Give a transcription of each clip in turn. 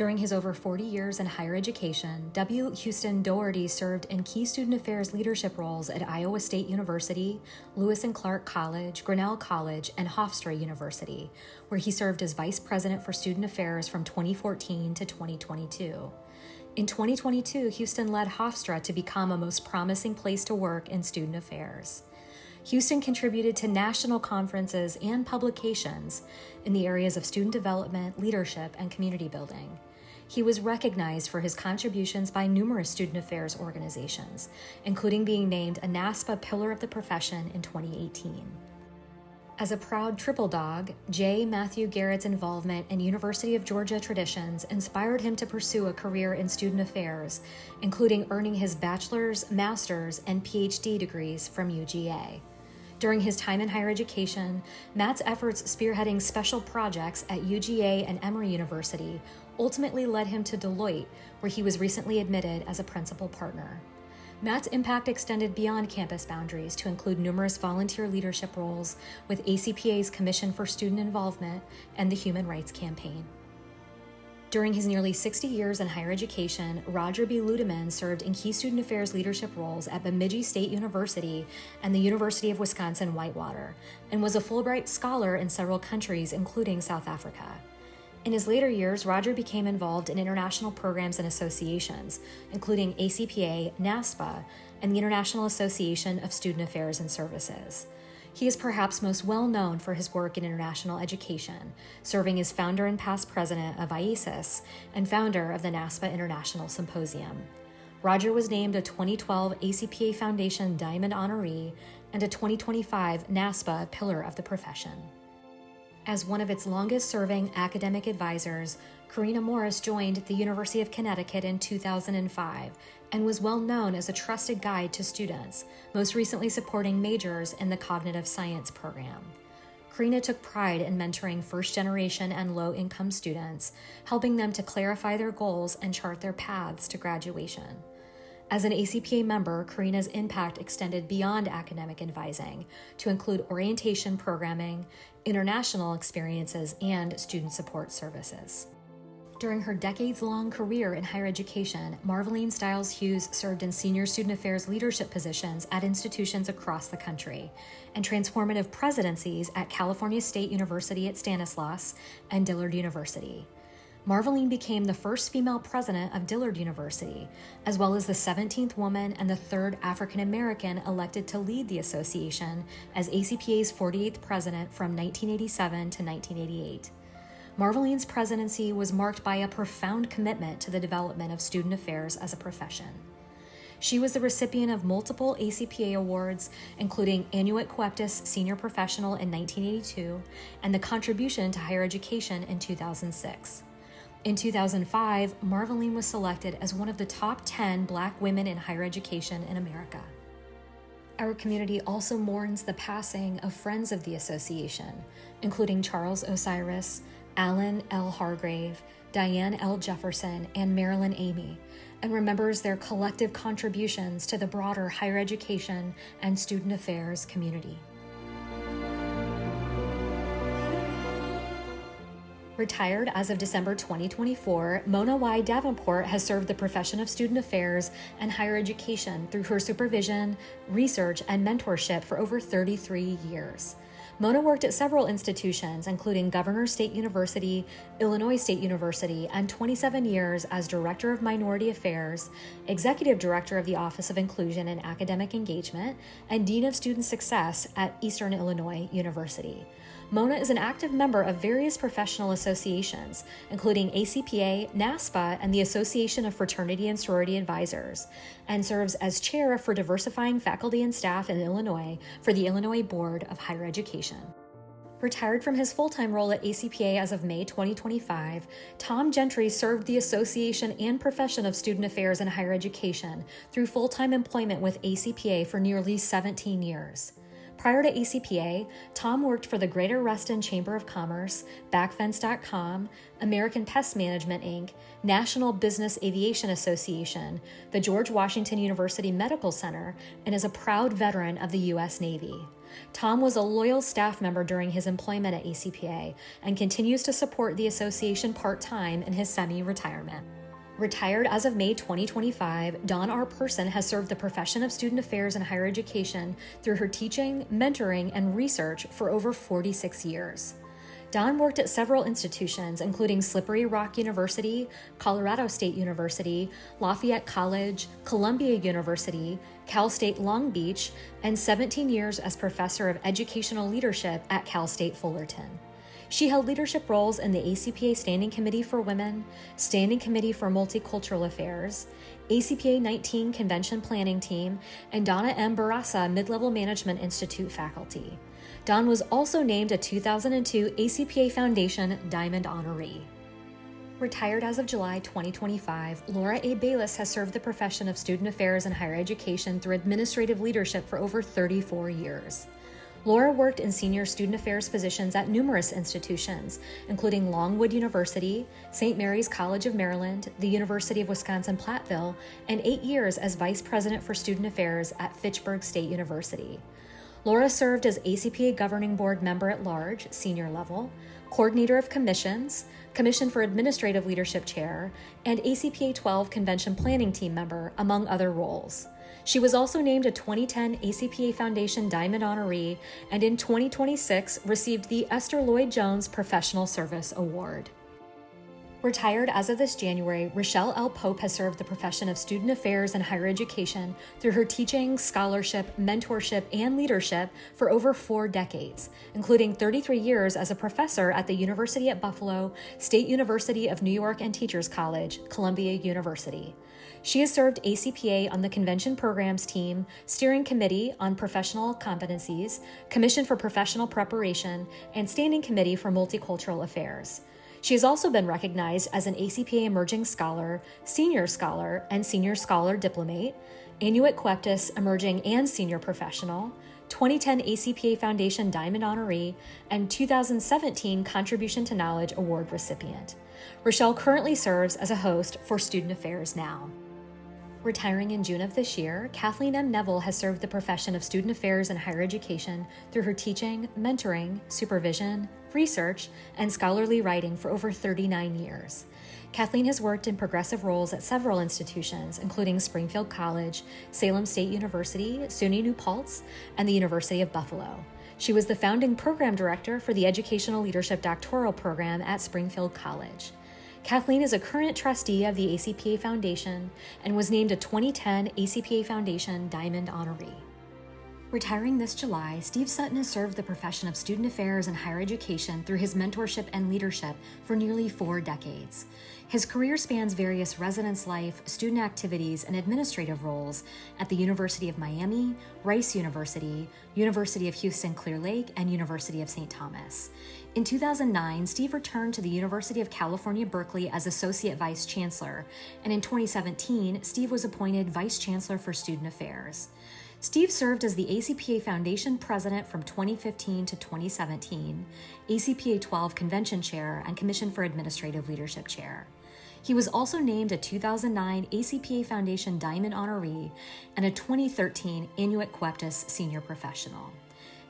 During his over 40 years in higher education, W. Houston Doherty served in key student affairs leadership roles at Iowa State University, Lewis and Clark College, Grinnell College, and Hofstra University, where he served as vice president for student affairs from 2014 to 2022. In 2022, Houston led Hofstra to become a most promising place to work in student affairs. Houston contributed to national conferences and publications in the areas of student development, leadership, and community building. He was recognized for his contributions by numerous student affairs organizations, including being named a NASPA Pillar of the Profession in 2018. As a proud triple dog, J. Matthew Garrett's involvement in University of Georgia traditions inspired him to pursue a career in student affairs, including earning his bachelor's, master's, and PhD degrees from UGA. During his time in higher education, Matt's efforts spearheading special projects at UGA and Emory University ultimately led him to Deloitte, where he was recently admitted as a principal partner. Matt's impact extended beyond campus boundaries to include numerous volunteer leadership roles with ACPA's Commission for Student Involvement and the Human Rights Campaign. During his nearly 60 years in higher education, Roger B. Ludeman served in key student affairs leadership roles at Bemidji State University and the University of Wisconsin-Whitewater, and was a Fulbright scholar in several countries, including South Africa. In his later years, Roger became involved in international programs and associations, including ACPA, NASPA, and the International Association of Student Affairs and Services. He is perhaps most well known for his work in international education, serving as founder and past president of IASIS and founder of the NASPA International Symposium. Roger was named a 2012 ACPA Foundation Diamond Honoree and a 2025 NASPA Pillar of the Profession. As one of its longest-serving academic advisors, Karina Morris joined the University of Connecticut in 2005 and was well known as a trusted guide to students, most recently supporting majors in the Cognitive Science program. Karina took pride in mentoring first-generation and low-income students, helping them to clarify their goals and chart their paths to graduation. As an ACPA member, Karina's impact extended beyond academic advising to include orientation programming, international experiences, and student support services. During her decades-long career in higher education, Marveline Stiles Hughes served in senior student affairs leadership positions at institutions across the country and transformative presidencies at California State University at Stanislaus and Dillard University. Marveline became the first female president of Dillard University, as well as the 17th woman and the third African American elected to lead the association as ACPA's 48th president from 1987 to 1988. Marveline's presidency was marked by a profound commitment to the development of student affairs as a profession. She was the recipient of multiple ACPA awards, including Annuit Coeptis Senior Professional in 1982 and the Contribution to Higher Education in 2006. In 2005, Marveline was selected as one of the top 10 Black women in higher education in America. Our community also mourns the passing of friends of the association, including Charles Osiris, Alan L. Hargrave, Diane L. Jefferson, and Marilyn Amy, and remembers their collective contributions to the broader higher education and student affairs community. Retired as of December 2024, Mona Y. Davenport has served the profession of student affairs and higher education through her supervision, research, and mentorship for over 33 years. Mona worked at several institutions, including Governor State University, Illinois State University, and 27 years as Director of Minority Affairs, Executive Director of the Office of Inclusion and Academic Engagement, and Dean of Student Success at Eastern Illinois University. Mona is an active member of various professional associations, including ACPA, NASPA, and the Association of Fraternity and Sorority Advisors, and serves as chair for diversifying faculty and staff in Illinois for the Illinois Board of Higher Education. Retired from his full-time role at ACPA as of May 2025, Tom Gentry served the association and profession of student affairs and higher education through full-time employment with ACPA for nearly 17 years. Prior to ACPA, Tom worked for the Greater Reston Chamber of Commerce, Backfence.com, American Pest Management, Inc., National Business Aviation Association, the George Washington University Medical Center, and is a proud veteran of the U.S. Navy. Tom was a loyal staff member during his employment at ACPA and continues to support the association part-time in his semi-retirement. Retired as of May 2025, Dawn R. Person has served the profession of student affairs and higher education through her teaching, mentoring, and research for over 46 years. Dawn worked at several institutions, including Slippery Rock University, Colorado State University, Lafayette College, Columbia University, Cal State Long Beach, and 17 years as professor of educational leadership at Cal State Fullerton. She held leadership roles in the ACPA Standing Committee for Women, Standing Committee for Multicultural Affairs, ACPA 19 Convention Planning Team, and Donna M. Barassa Mid-Level Management Institute faculty. Dawn was also named a 2002 ACPA Foundation Diamond Honoree. Retired as of July 2025, Laura A. Bayless has served the profession of student affairs and higher education through administrative leadership for over 34 years. Laura worked in senior student affairs positions at numerous institutions, including Longwood University, St. Mary's College of Maryland, the University of Wisconsin-Platteville, and 8 years as vice president for student affairs at Fitchburg State University. Laura served as ACPA Governing Board Member at Large, senior level, coordinator of commissions, Commission for Administrative Leadership Chair, and ACPA 12 Convention Planning Team member, among other roles. She was also named a 2010 ACPA Foundation Diamond Honoree and in 2026 received the Esther Lloyd Jones Professional Service Award. Retired as of this January, Rochelle L. Pope has served the profession of student affairs and higher education through her teaching, scholarship, mentorship, and leadership for over 4 decades, including 33 years as a professor at the University at Buffalo, State University of New York and Teachers College, Columbia University. She has served ACPA on the Convention Programs Team, Steering Committee on Professional Competencies, Commission for Professional Preparation, and Standing Committee for Multicultural Affairs. She has also been recognized as an ACPA Emerging Scholar, Senior Scholar, and Senior Scholar Diplomate, Annuit Coeptis Emerging and Senior Professional, 2010 ACPA Foundation Diamond Honoree, and 2017 Contribution to Knowledge Award recipient. Rochelle currently serves as a host for Student Affairs Now. Retiring in June of this year, Kathleen M. Neville has served the profession of student affairs and higher education through her teaching, mentoring, supervision, research, and scholarly writing for over 39 years. Kathleen has worked in progressive roles at several institutions, including Springfield College, Salem State University, SUNY New Paltz, and the University of Buffalo. She was the founding program director for the Educational Leadership Doctoral Program at Springfield College. Kathleen is a current trustee of the ACPA Foundation and was named a 2010 ACPA Foundation Diamond Honoree. Retiring this July, Steve Sutton has served the profession of student affairs and higher education through his mentorship and leadership for nearly 4 decades. His career spans various residence life, student activities, and administrative roles at the University of Miami, Rice University, University of Houston Clear Lake, and University of St. Thomas. In 2009, Steve returned to the University of California, Berkeley as Associate Vice Chancellor, and in 2017, Steve was appointed Vice Chancellor for Student Affairs. Steve served as the ACPA Foundation President from 2015 to 2017, ACPA 12 Convention Chair, and Commission for Administrative Leadership Chair. He was also named a 2009 ACPA Foundation Diamond Honoree and a 2013 Annuit Coeptis Senior Professional.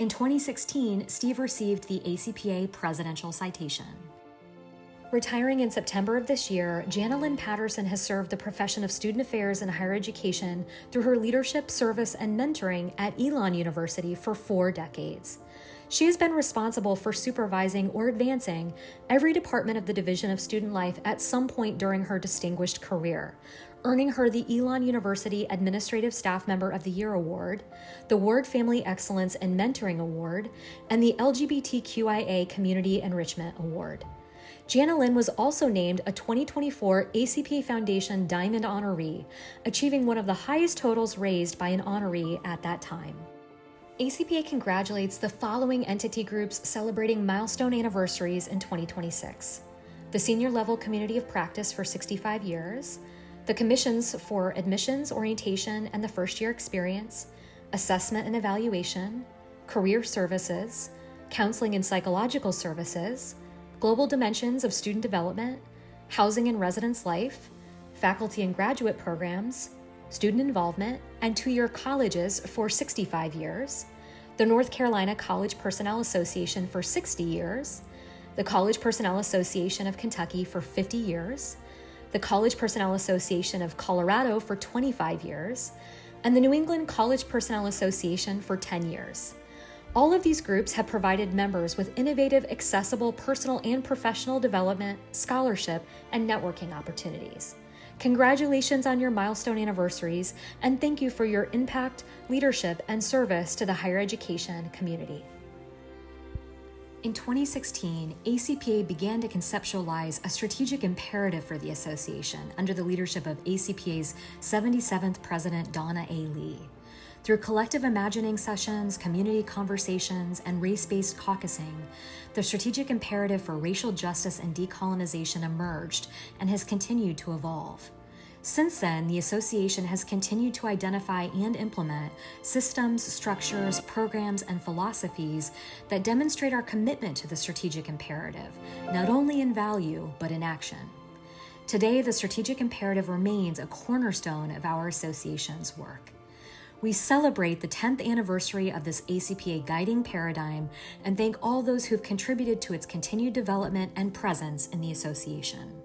In 2016, Steve received the ACPA Presidential Citation. Retiring in September of this year, Jana Lynn Patterson has served the profession of student affairs and higher education through her leadership, service, and mentoring at Elon University for 4 decades. She has been responsible for supervising or advancing every department of the Division of Student Life at some point during her distinguished career, earning her the Elon University Administrative Staff Member of the Year Award, the Ward Family Excellence and Mentoring Award, and the LGBTQIA Community Enrichment Award. Jana Lynn was also named a 2024 ACPA Foundation Diamond Honoree, achieving one of the highest totals raised by an honoree at that time. ACPA congratulates the following entity groups celebrating milestone anniversaries in 2026. The Senior Level Community of Practice for 65 years, the Commissions for Admissions, Orientation, and the First Year Experience, Assessment and Evaluation, career services, counseling and psychological services, global dimensions of student development, housing and residence life, faculty and graduate programs, student involvement, and two-year colleges for 65 years, the North Carolina College Personnel Association for 60 years, the College Personnel Association of Kentucky for 50 years, the College Personnel Association of Colorado for 25 years, and the New England College Personnel Association for 10 years. All of these groups have provided members with innovative, accessible personal and professional development, scholarship, and networking opportunities. Congratulations on your milestone anniversaries, and thank you for your impact, leadership, and service to the higher education community. In 2016, ACPA began to conceptualize a strategic imperative for the association under the leadership of ACPA's 77th president, Donna A. Lee. Through collective imagining sessions, community conversations, and race-based caucusing, the strategic imperative for racial justice and decolonization emerged and has continued to evolve. Since then, the association has continued to identify and implement systems, structures, programs, and philosophies that demonstrate our commitment to the strategic imperative, not only in value, but in action. Today, the strategic imperative remains a cornerstone of our association's work. We celebrate the 10th anniversary of this ACPA guiding paradigm and thank all those who've contributed to its continued development and presence in the association.